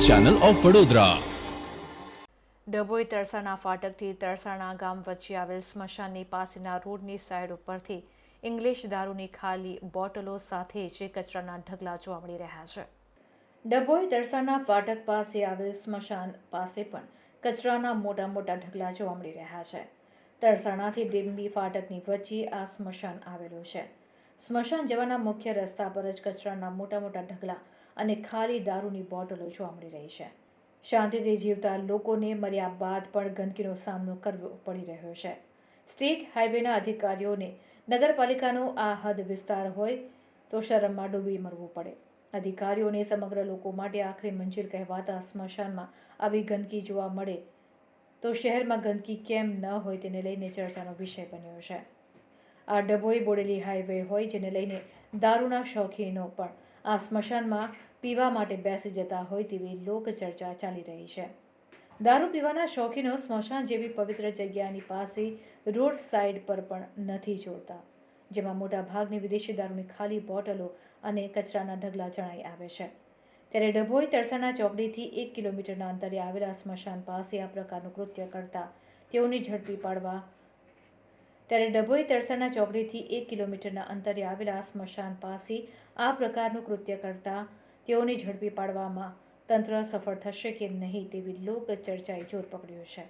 Channel of Vadodara. Dabhoi Tarsana ફાટકથી તરસાણા ગામ વચ્ચે આવેલ સ્મશાનની પાસેના રોડની સાઈડ ઉપરથી ઇંગ્લિશ દારૂની ખાલી બોટલો સાથે જ કચરાના ઢગલા જોવા મળી રહ્યા છે. ડભોઈ તરસાણા ફાટક પાસે આવેલ સ્મશાન પાસે પણ કચરાના મોટા મોટા ઢગલા જોવા મળી રહ્યા છે. તરસાણાથી ડીંબી ફાટકની વચ્ચે આ સ્મશાન આવેલું છે. સ્મશાન જવાના મુખ્ય રસ્તા પર જ કચરાના મોટા મોટા ઢગલા અને ખાલી દારૂની બોટલો જોવા મળી રહી છે. શાંતિથી જીવતા લોકોને મર્યા બાદ પણ ગંદકીનો સામનો કરવો પડી રહ્યો છે. સ્ટેટ હાઈવેના અધિકારીઓને નગરપાલિકાનો આ હદ વિસ્તાર હોય તો શરમમાં ડૂબી મરવું પડે. અધિકારીઓને સમગ્ર લોકો માટે આખરી મંજિલ કહેવાતા સ્મશાનમાં આવી ગંદકી જોવા મળે તો શહેરમાં ગંદકી કેમ ન હોય તેને લઈને ચર્ચાનો વિષય બન્યો છે. આ ડભોઈ બોડેલી હાઈવે હોય જેને લઈને દારૂના શોખીનો પણ આ સ્મશાનમાં પીવા માટે બેસી જતા હોય તેવી લોકચર્ચા ચાલી રહી છે. દારૂ પીવાના શોખીનો સ્મશાન જેવી પવિત્ર જગ્યાની પાસે રોડ સાઈડ પર પણ નથી જોડતા, જેમાં મોટા ભાગની વિદેશી દારૂની ખાલી બોટલો અને કચરાના ઢગલા જણાઈ આવે છે. ત્યારે ડભોઈ તરસાણા ચોકડીથી 1 કિલોમીટરના અંતરે આવેલા સ્મશાન પાસે આ પ્રકારનું કૃત્ય કરતા તેઓને ઝડપી પાડવા ડભોઈ તરસાણા ચોકડીથી 1 કિલોમીટરના અંતરે આવેલા સ્મશાન પાસે આ પ્રકારનું કૃત્ય કરતા તેઓને ઝડપી પાડવામાં તંત્ર સફળ થશે કે નહીં તેવી લોક ચર્ચાએ જોર પકડ્યું છે.